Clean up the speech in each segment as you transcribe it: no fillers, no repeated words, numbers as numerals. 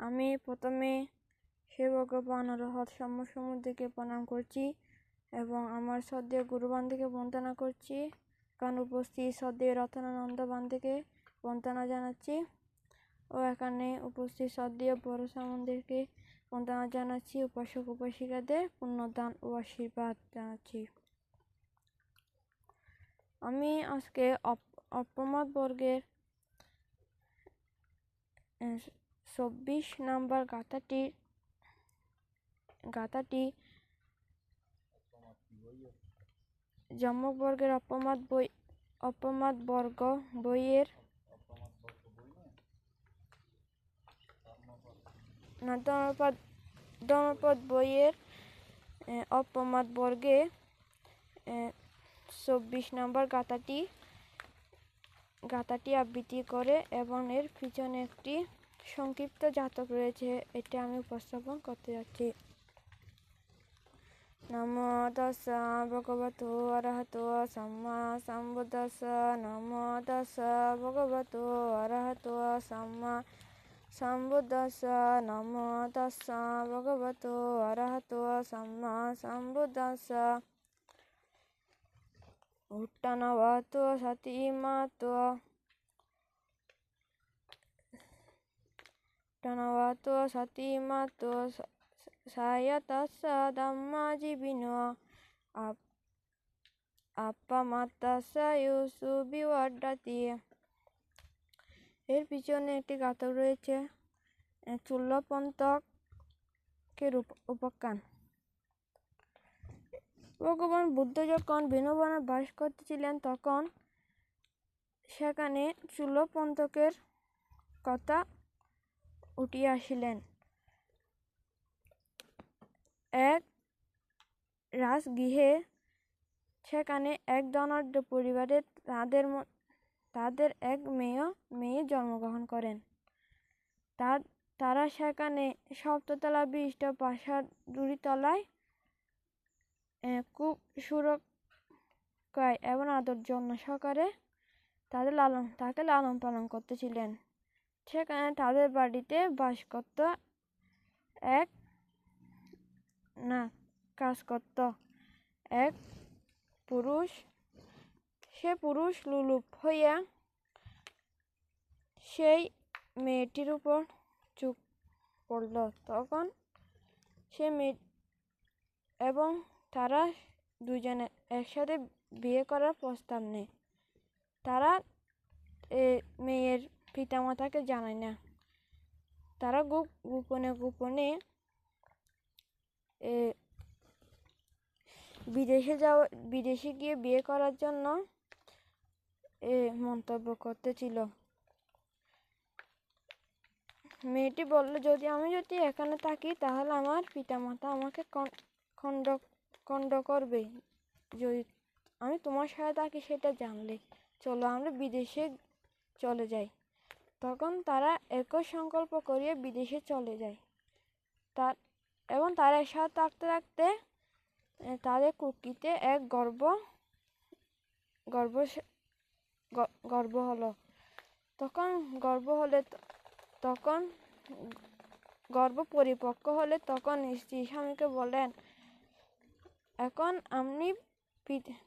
আমি প্রথমে হে ভগবান অরহৎ সমুদ্রকে প্রণাম করছি এবং আমার শ্রদ্ধেয় গুরুবান্ধবকে বন্দনা করছি, কারণ উপস্থিত শ্রদ্ধেয় রতনানন্দ বান্ধবকে বন্দনা জানাচ্ছি ও এখানে উপস্থিত শ্রদ্ধেয় বড় সম্বন্ধকে বন্দনা জানাচ্ছি। উপাসক উপাসিকাদের পুণ্যদান ও আশীর্বাদ জানাচ্ছি। আমি আজকে অপ্রমাদ বর্গের ২৪ নম্বর গাথাটি যমক বর্গের অপ্রমাদ বর্গ বইয়ের ধর্মপদ বইয়ের অপ্রমাদ বর্গে ২৪ নম্বর গাথাটি আবৃত্তি করে এবং এর পিছনে একটি সংক্ষিপ্ত জাতক রয়েছে, এটা আমি উপস্থাপন করতে যাচ্ছি। নমো তাস্সা ভগবতো অরহতো সাম্মা সম্বুদ্ধাস্সা। নমো তাস্সা ভগবতো অরহতো সাম্মা সম্বুদ্ধাস্সা। নমো তাস্সা ভগবতো অরহতো সাম্মা সম্বুদ্ধাস্সা। উত্তনবতো সতিমাতো সায়তাস্সা ধম্মাজীবিনো আপ্পামাত্তাস্সা ইয়ুষু বিবর্ধতি। এর পিছনে একটি গাথা রয়েছে, চুল্লপন্থকের উপাখ্যান। ভগবান বুদ্ধ যখন বৃন্দাবনে বাস করতেছিলেন তখন সেখানে চুল্লপন্থকের কথা উঠিয়া আসিলেন। এক রাজগৃহে সেখানে এক ধনাঢ্য পরিবারে তাদের এক মেয়ে জন্মগ্রহণ করেন। তারা সেখানে সপ্ততলা বিশিষ্ট প্রাসাদ 2 তলায় খুব সুরক্ষায় এবং আদর যত্ন সহকারে তাকে লালন পালন করতেছিলেন। সেখানে তাদের বাড়িতে বাস করত কাজ করত এক পুরুষ। সে পুরুষ লোলুপ হইয়া সেই মেয়েটির উপর চোখ পড়ল। তখন সে মেয়ে এবং তারা দুজনে একসাথে বিয়ে করার প্রস্তাব নেয়। তারা মেয়ের পিতামাতাকে জানায় না। তারা গোপনে বিদেশে গিয়ে বিয়ে করার জন্য মন্তব্য করতেছিল। মেয়েটি বলল, আমি যদি এখানে থাকি তাহলে আমার পিতামাতা আমাকে খণ্ড করবে। যদি আমি তোমার সাথে থাকি সেটা জানলে চলো আমরা বিদেশে চলে যাই। তখন তারা একই সংকল্প করিয়া বিদেশে চলে যায়। এবং তারা একসাথে থাকতে থাকতে তাদের কুক্ষিতে এক গর্ভ হলো। তখন গর্ভ পরিপক্ক হলে তখন স্ত্রী স্বামীকে বলেন, এখন আপনি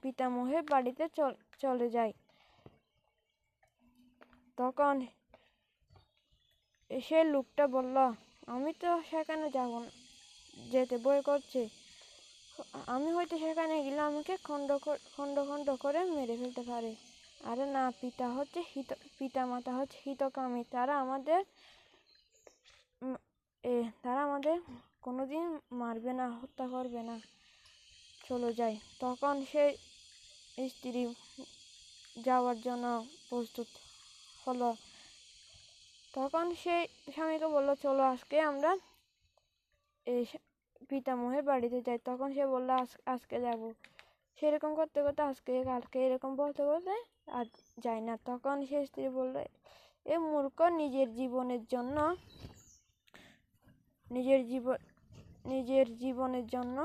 পিতামহের বাড়িতে চলে যাই। তখন সে লোকটা বলল, আমি তো সেখানে যাব না, যেতে ভয় করছে। আমি হয়তো সেখানে গেলে আমাকে খণ্ড করে মেরে ফেলতে পারে। আরে না, পিতামাতা হচ্ছে হিতকামী, তারা আমাদের কোনোদিন মারবে না, হত্যা করবে না, চলো যাই। তখন সে স্ত্রী যাওয়ার জন্য প্রস্তুত হলো। তখন সে স্বামীকে বলল, চলো আজকে আমরা পিতামহের বাড়িতে যাই। তখন সে বলল, আজকে যাব। সেরকম করতে করতে আজকে কালকে এরকম বলতে বলতে আর যায় না। তখন সে স্ত্রী বলল, এ মূর্খ নিজের জীবনের জন্য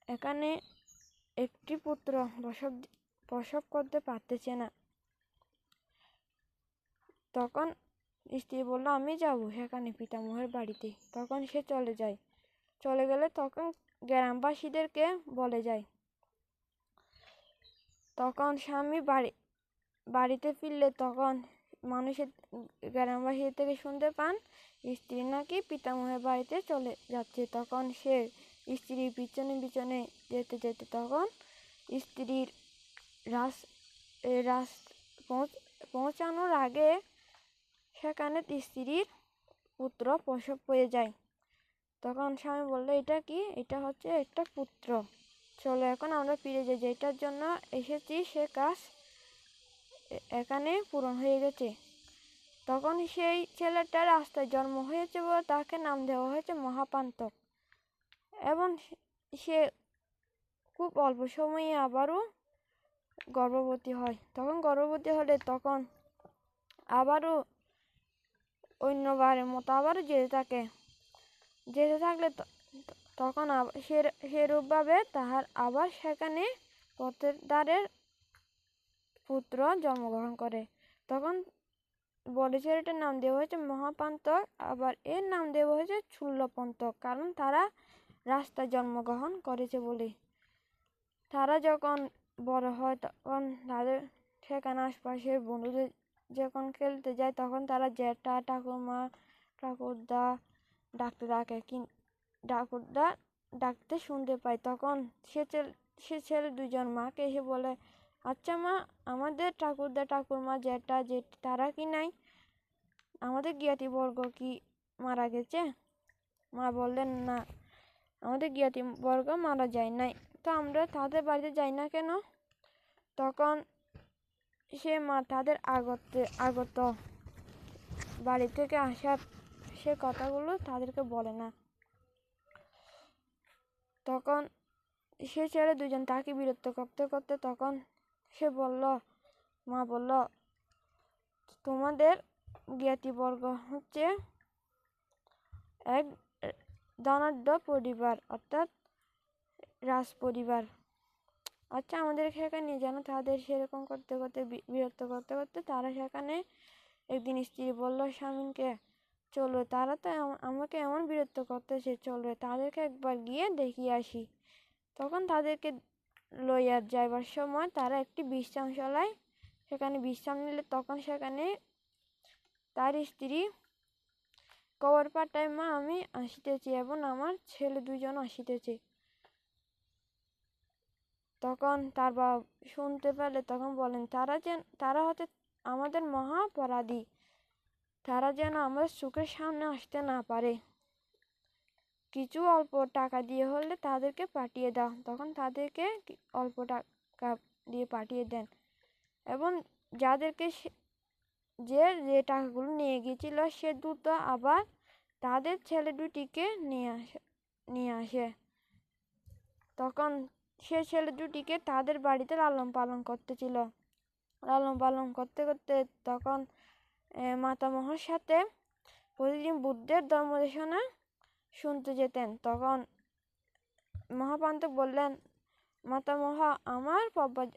এখানে একটি পুত্র প্রসব করতে পারতেছে না। তখন স্ত্রী বলল আমি যাব সেখানে পিতামহের বাড়িতে। তখন সে চলে যায়। চলে গেলে তখন গ্রামবাসীদেরকে বলে যায়। তখন স্বামী বাড়িতে ফিরলে তখন মানুষের গ্রামবাসীর থেকে শুনতে পান স্ত্রী নাকি পিতামহের বাড়িতে চলে যাচ্ছে। তখন সে স্ত্রীর পিছনে পিছনে যেতে যেতে তখন স্ত্রীর রাস পৌঁছানোর আগে সেখানে স্ত্রীর পুত্র প্রসব হয়ে যায়। তখন স্বামী বললো এটা কি? এটা হচ্ছে একটা পুত্র। চলো এখন আমরা ফিরে যাই, যেটার জন্য এসেছি সে কাজ এখানে পূরণ হয়ে গেছে। তখন সেই ছেলেটার রাস্তায় জন্ম হয়েছে বলে তাকে নাম দেওয়া হয়েছে মহাপান্তক। এবং সে খুব অল্প সময়ে আবারও গর্ভবতী হয়। তখন গর্ভবতী হলে তখন আবারও অন্যবারের মতো আবারও যেতে থাকলে তখন সেরূপভাবে তাহার আবার সেখানে পথের দ্বারের পুত্র জন্মগ্রহণ করে। তখন বড় ছেলেটার নাম দেওয়া হয়েছে মহাপান্তক, আবার এর নাম দেওয়া হয়েছে শূলপন্তক, কারণ তারা রাস্তায় জন্মগ্রহণ করেছে বলে। তারা যখন বড় হয় তখন তাদের সেখানে আশপাশের বন্ধুদের যখন খেলতে যায় তখন তারা জ্যাঠা ঠাকুরমা ঠাকুরদা ডাকতে থাকে, ঠাকুরদা ডাকতে শুনতে পায়। তখন সে ছেলে দুজন মাকে এসে বলে, আচ্ছা মা, আমাদের ঠাকুরদা ঠাকুরমা জ্যাঠা জেঠি তারা কি নাই? আমাদের জ্ঞাতিবর্গ কি মারা গেছে? মা বললেন না, আমাদের জ্ঞাতিবর্গ মারা যায় নাই, তো আমরা তাদের বাড়িতে যাই না কেন? তখন সে মা তাদের আগত বাড়ি থেকে আসার সে কথাগুলো তাদেরকে বলে না। তখন সে ছেলে দুজন তাকে বিরক্ত করতে করতে তখন মা বলল, তোমাদের জ্ঞাতিবর্গ হচ্ছে এক ধনাঢ্য পরিবার, অর্থাৎ রাজ পরিবার। আচ্ছা আমাদের সেখানে নিয়ে জানো। তাদের সেরকম করতে করতে বিরক্ত করতে করতে তারা সেখানে একদিন স্ত্রী বলল স্বামীকে, চলো, তারা তো আমাকে এমন বিরক্ত করতেছে, চলো তাদেরকে একবার গিয়ে দেখিয়ে আসি। তখন তাদেরকে লইয়া যাইবার সময় তারা একটি বিশ্রামশালায় সেখানে বিশ্রাম নিলে তখন সেখানে তার স্ত্রী খবর পাঠায়, মা আমি আসিতেছি এবং আমার ছেলে দুজন আসিতেছে। তখন তার বাবা শুনতে পেলে তখন বলেন, তারা হচ্ছে আমাদের মহা অপরাধী, তারা যেন আমাদের চোখের সামনে আসতে না পারে, কিছু অল্প টাকা দিয়ে হলে তাদেরকে পাঠিয়ে দাও। তখন তাদেরকে অল্প টাকা দিয়ে পাঠিয়ে দেন এবং যাদেরকে যে টাকাগুলো নিয়ে গিয়েছিল সে দ্রুত আবার তাদের ছেলে দুটিকে নিয়ে আসে। তখন সে ছেলে দুটিকে তাদের বাড়িতে লালন পালন করতেছিল। লালন পালন করতে করতে তখন মাতামহের সাথে প্রতিদিন বুদ্ধের ধর্মদেশনা শুনতে যেতেন। তখন মহাপান্তক বললেন, মাতামহ,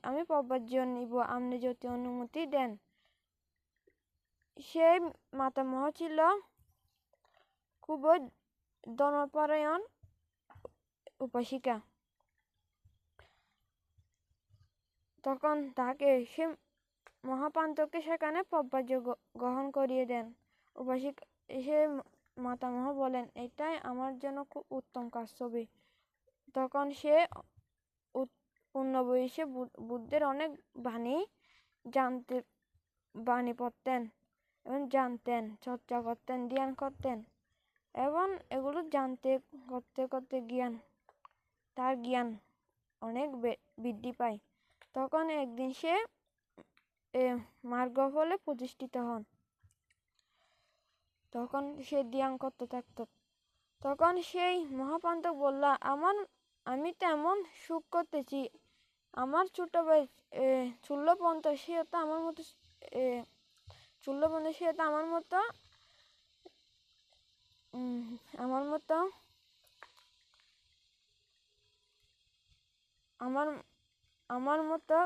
আমি প্রব্রজন নিব, আপনি যদি অনুমতি দেন। সেই মাতামহ ছিল খুবই ধর্মপরায়ণ উপাসিকা। তখন তাকে সে মহাপান্তকে সেখানে প্রব্রাজ্য গ্রহণ করিয়ে দেন। উপাসিকা সে মাতামহ বলেন, এটাই আমার জন্য খুব উত্তম কাজ হবে। তখন সে পূর্ণ বয়সে বুদ্ধের অনেক বাণী পড়তেন এবং জানতেন, চর্চা করতেন, ধ্যান করতেন এবং এগুলো জানতে করতে করতে তার জ্ঞান অনেক বৃদ্ধি পায়। তখন একদিন সে মার্গফলে প্রতিষ্ঠিত হন। তখন সে ধ্যান করতে থাকত। তখন সেই মহাপান্তক বলল, আমি তো এমন সুখ করতেছি, আমার ছোট ভাই চুল্লপন্ত সে তো আমার মতো আমার মতো আমার মতো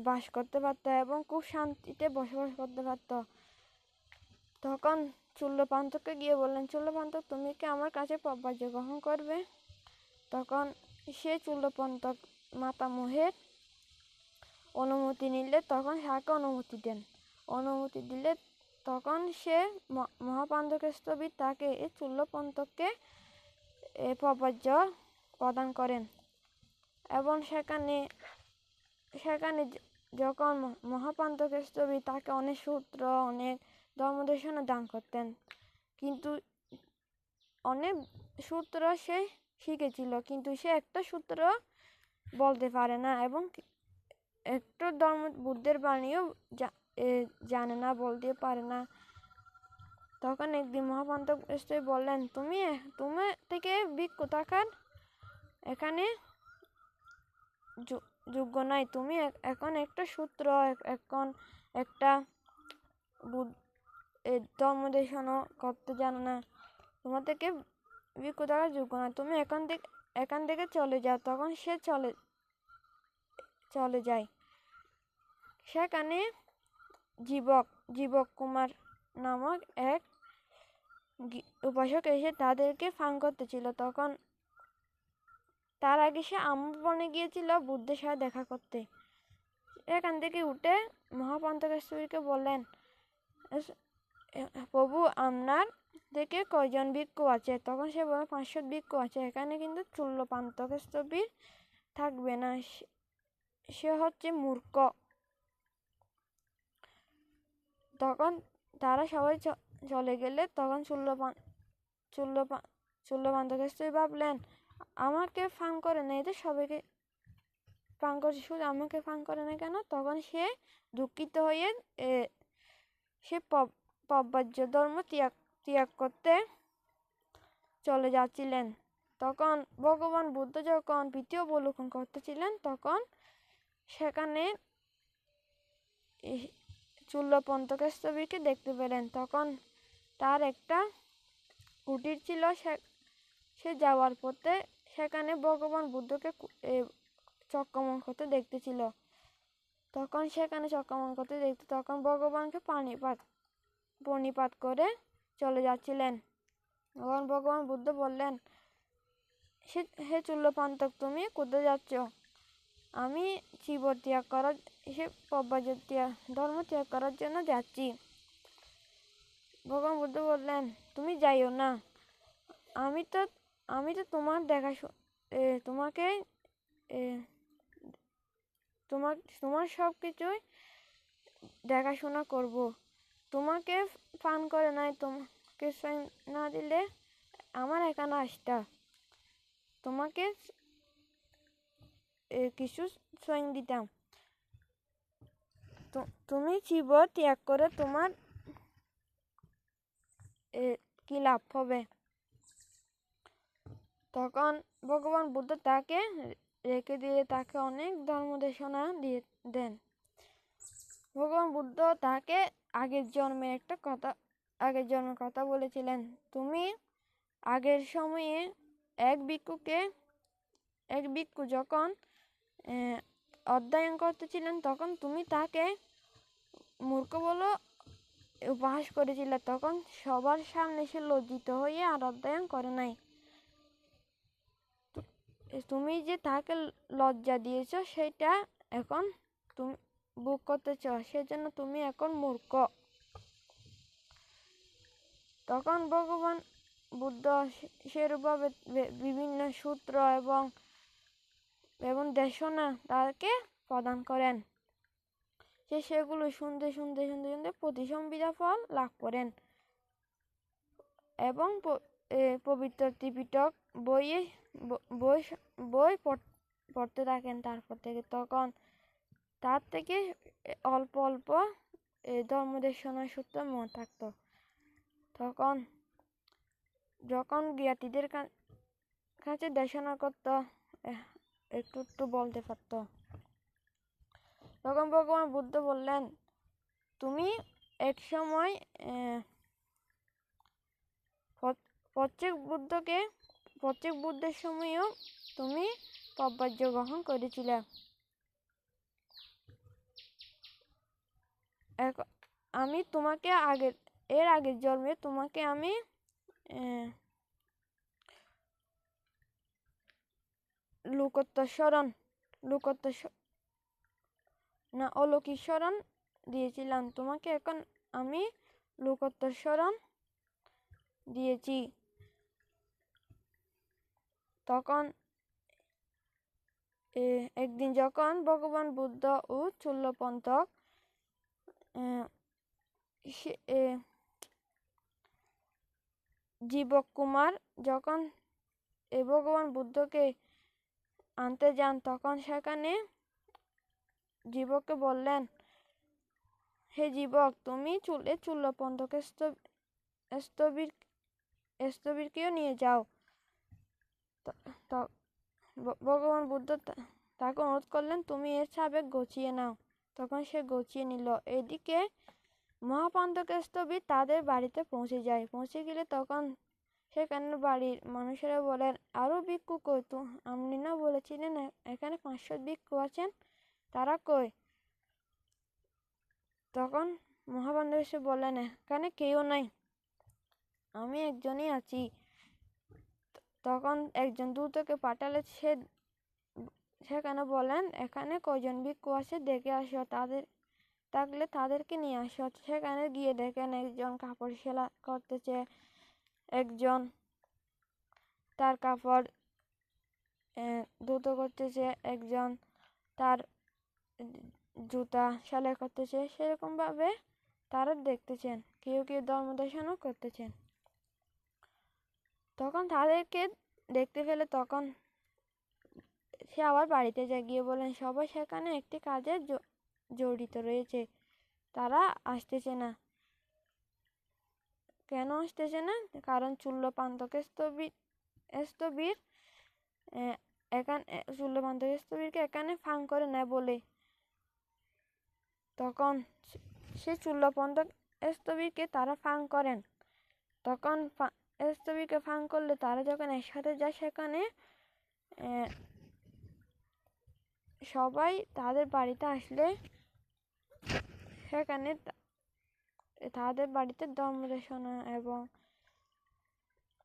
বাস করতে পারত এবং খুব শান্তিতে বসবাস করতে পারত। তখন চূল্যপান্তকে গিয়ে বললেন, চূল্যপান্ত তুমি কি আমার কাছে প্রব্রাজ্য গ্রহণ করবে? তখন সে চূল্যপান্তক মাতামহের অনুমতি নিলে তখন তাকে অনুমতি দিলে তখন সে মহাপান্তকের তাকে এই চূল্যপান্তককে প্রব্রাজ্য প্রদান করেন। এবং সেখানে যখন মহাপান্তকের তাকে অনেক সূত্র অনেক ধর্মদেশনা দান করতেন, কিন্তু অনেক সূত্র সে শিখেছিল কিন্তু সে একটা সূত্র বলতে পারে না এবং একটু বুদ্ধের বাণীও জানে না, বলতে পারে না। তখন একদিন মহাপান্তক বললেন, তুমি থেকে ভিক্ষু থাকার এখানে যোগ্য নাই, তুমি এখন একটা সূত্র এখন একটা ধর্মদেশনা করতে জানো না, তোমার থেকে ভিক্ষু থাকার যোগ্য না, তুমি এখান থেকে চলে যাও। তখন সে চলে যায়। সেখানে জীবক কুমার নামক এক উপাসক এসে তাদেরকে ফান করতেছিল। তখন তার আগে সে আমবনে গিয়েছিল বুদ্ধের সাথে দেখা করতে। এখান থেকে উঠে মহাপান্তকেশ্বরীকে বললেন, প্রভু আপনার থেকে কয়জন ভিক্ষু আছে? তখন সে বলে 500 ভিক্ষু আছে, এখানে কিন্তু চূল্যপান্তকেশ্বরী থাকবে না, সে হচ্ছে মূর্খ। তখন তারা সবাই চলে গেলে তখন চূল্যপান্তকেশ্বরী ভাবলেন, আমাকে ফান করে না, এদের সবাইকে ফান করছে, শুধু আমাকে ফান করে না কেন? তখন সে দুঃখিত হয়ে সে প্রব্রাজ্য ধর্ম ত্যাগ করতে চলে যাচ্ছিলেন। তখন ভগবান বুদ্ধ যখন দ্বিতীয় অবলোকন করতেছিলেন তখন সেখানে চূল্যপান্তকেশ্বরীকে দেখতে পেলেন। তখন তার একটা কুটির ছিল, সে যাওয়ার পথে সেখানে ভগবান বুদ্ধকে চক্রমণ করতে দেখতেছিল। তখন সেখানে চক্রমণ করতে দেখতে তখন ভগবানকে প্রণিপাত করে চলে যাচ্ছিলেন। তখন ভগবান বুদ্ধ বললেন, হে চূল্যপান্তক, তুমি কোথায় যাচ্ছ? আমি ধর্ম ত্যাগ করার জন্য যাচ্ছি। ভগবান বুদ্ধ বললেন, তুমি যাইও না, আমি তো তোমার তোমাকে তোমার সব কিছুই দেখাশোনা করব। তোমাকে পান করে নাই, তোমাকে না দিলে আমার এখানে আসতা, তোমাকে কিছু স্বয়ং দিতাম, তুমি জীব ত্যাগ করে তোমার কি লাভ হবে? তখন ভগবান বুদ্ধ তাকে রেখে দিয়ে তাকে অনেক ধর্মদেশনা দেন। ভগবান বুদ্ধ তাকে আগের জন্মের কথা বলেছিলেন। তুমি আগের সময়ে এক ভিক্ষু যখন অধ্যয়ন করতেছিলেন তখন তুমি তাকে মূর্খ বলে উপহাস করেছিলে। তখন সবার সামনে সে লজ্জিত হয়ে আর অধ্যয়ন করে নাই। তুমি যে তাকে লজ্জা দিয়েছ সেটা এখন তুমি ভোগ করতেছ, সেজন্য তুমি এখন মূর্খ। তখন ভগবান বুদ্ধ সেরূপভাবে বিভিন্ন সূত্র এবং দেশনা তাকে প্রদান করেন। সেগুলো শুনতে প্রতিসম্বিদা ফল লাভ করেন এবং পবিত্র ত্রিপিটক বই পড়তে থাকেন। তারপর থেকে তখন তার থেকে অল্প অল্প ধর্মদেশনা সূত্র মনে থাকতো। তখন যখন জ্ঞাতিদের কাছে দেশনা করত একটু বলতে পারত। তখন ভগবান বুদ্ধ বললেন, তুমি এক সময় প্রত্যেক বুদ্ধের সময়ও তুমি প্রব্রাজ্য গ্রহণ করেছিলে। আমি তোমাকে এর আগের জন্মে তোমাকে আমি অলৌকিক স্মরণ দিয়েছিলাম, তোমাকে এখন আমি লোকোত্তর স্মরণ দিয়েছি। তখন একদিন যখন ভগবান বুদ্ধ ও চুল্লপন্থক জীবক কুমার যখন ভগবান বুদ্ধকে আনতে যান, তখন সেখানে জীবককে বললেন, হে জীবক, তুমি চুল্লপন্থকে স্থবিরকেও নিয়ে যাও। ভগবান বুদ্ধ তাকে অনুরোধ করলেন, তুমি এর সাবেক গছিয়ে নাও। তখন সে গছিয়ে নিল। এদিকে মহাপান্তক স্থবির তাদের বাড়িতে পৌঁছে যায়। পৌঁছে গেলে তখন সেখানের বাড়ির মানুষেরা বলেন, আরো ভিক্ষু কই? তো আপনি না বলেছিলেন এখানে 500 ভিক্ষু আছেন, তারা কই? তখন মহাপান্তক এসে বললেন, এখানে কেউ নাই, আমি একজনই আছি। তখন একজন দূতকে পাঠালে, সেখানে বলেন, এখানে কয়জন ভিক্ষু আছে দেখে আসো, থাকলে তাদেরকে নিয়ে আসো। সেখানে গিয়ে দেখেন একজন কাপড় সেলাই করতেছে, একজন তার কাপড় ধুতো করতেছে, একজন তার জুতা সেলাই করতেছে। সেরকম ভাবে তারা দেখতেছেন, কেউ কেউ ধর্মদর্শনও করতেছেন। তখন তাদেরকে দেখতে পেলে তখন সে আবার বাড়িতে যায়, গিয়ে বলেন, সবাই সেখানে একটি কাজে জড়িত রয়েছে, তারা আসতেছে না। কেন আসতেছে না? কারণ চুল্লপান্তক স্থবির চুল্লপান্তক স্থবিরকে এখানে ফাং করে নেয় বলে। তখন সে চুল্লপান্তক স্থবিরকে তারা ফাং করেন। তখন স্থবিরকে ফাং করলে তারা যখন একসাথে যায়, সেখানে সবাই তাদের বাড়িতে আসলে সেখানে তাদের বাড়িতে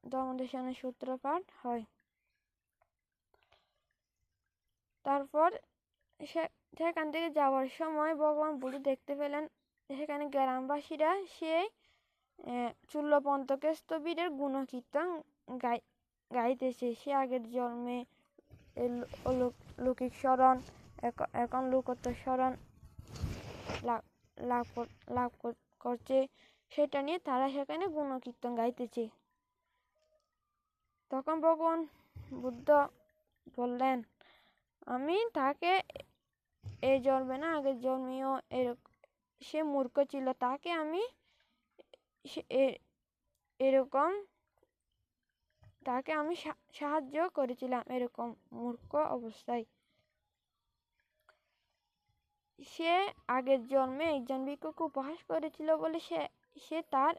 ধর্মদেশনার সূত্রপাত হয়। তারপর সেখান থেকে যাওয়ার সময় ভগবান বুদ্ধ দেখতে পেলেন সেখানে গ্রামবাসীরা সেই চুল্লপন্থক স্থবিরের গুণকীর্তন গাইতেছে। সে আগের জন্মে লৌকিক স্মরণ, এখন লোকোত্তর স্মরণ লাভ করছে, সেটা নিয়ে তারা সেখানে গুণকীর্তন গাইতেছে। তখন ভগবান বুদ্ধ বললেন, আমি তাকে এই জন্মে না আগের জন্মেও সে মূর্খ ছিল, তাকে আমি এরকম তাকে আমি সাহায্য করেছিলাম এরকম মূর্খ অবস্থায়। সে আগের জন্মে একজন ভিক্ষুকে উপহাস করেছিল বলে সে তার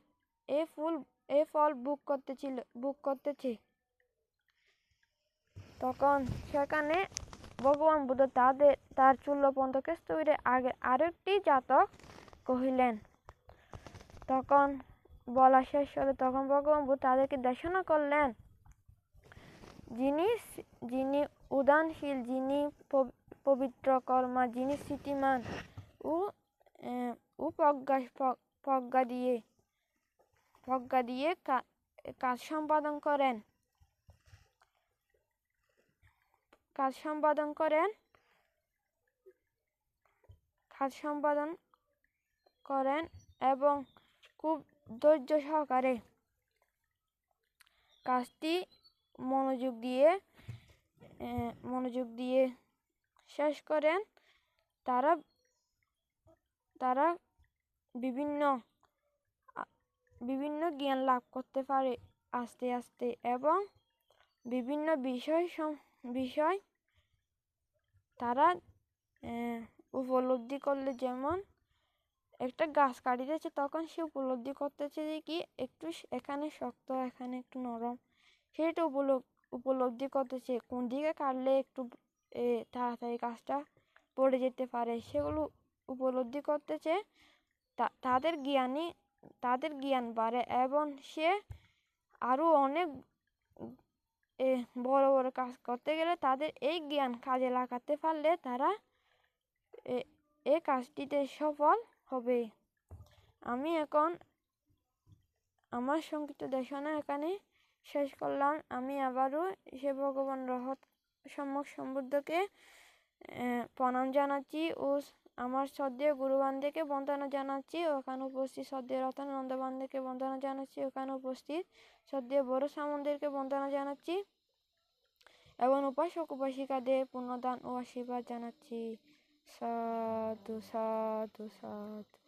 এই ফল ভোগ করতেছে। তখন সেখানে ভগবান বুদ্ধ তার চুল্লপন্থক স্থবিরের আগে আরেকটি জাতক কহিলেন। তখন বলা শেষ হলে তখন ভগবান বুদ্ধ তাদেরকে দেশনা করলেন, যিনি উদানশীল, যিনি পবিত্র কর্মা, যিনি স্থিতিমান ও প্রজ্ঞা দিয়ে কাজ সম্পাদন করেন এবং খুব ধৈর্য সহকারে কাজটি মনোযোগ দিয়ে শেষ করেন, তারা বিভিন্ন জ্ঞান লাভ করতে পারে আস্তে আস্তে, এবং বিভিন্ন বিষয় তারা উপলব্ধি করলে, যেমন একটা গাছ কাটিতেছে তখন সে উপলব্ধি করতেছে যে কি একটু এখানে শক্ত, এখানে একটু নরম, সেটা উপলব্ধি করতেছে, কোন দিকে কাটলে একটু তাড়াতাড়ি গাছটা পড়ে যেতে পারে, সেগুলো উপলব্ধি করতেছে। তাদের জ্ঞানী তাদের জ্ঞান বাড়ে এবং সে আরও অনেক বড় বড় কাজ করতে গেলে তাদের এই জ্ঞান কাজে লাগাতে পারলে তারা এই কাজটিতে সফল হবে। আমি এখন আমার সংক্ষিপ্ত দেশনা এখানে শেষ করলাম। আমি আবারও সে ভগবান রহত সম্যক সমৃদ্ধকে প্রণাম জানাচ্ছি ও আমার শ্রদ্ধেয় গুরুবানদেরকে বন্দনা জানাচ্ছি। ওখানে উপস্থিত শ্রদ্ধেয় রতনানন্দ বানদেরকে বন্দনা জানাচ্ছি। ওখানে উপস্থিত শ্রদ্ধেয় বড় সামনদেরকে বন্দনা জানাচ্ছি এবং উপাসক উপাসিকাদের পুণ্যদান ও আশীর্বাদ জানাচ্ছি। সাধু সাধু সাধু।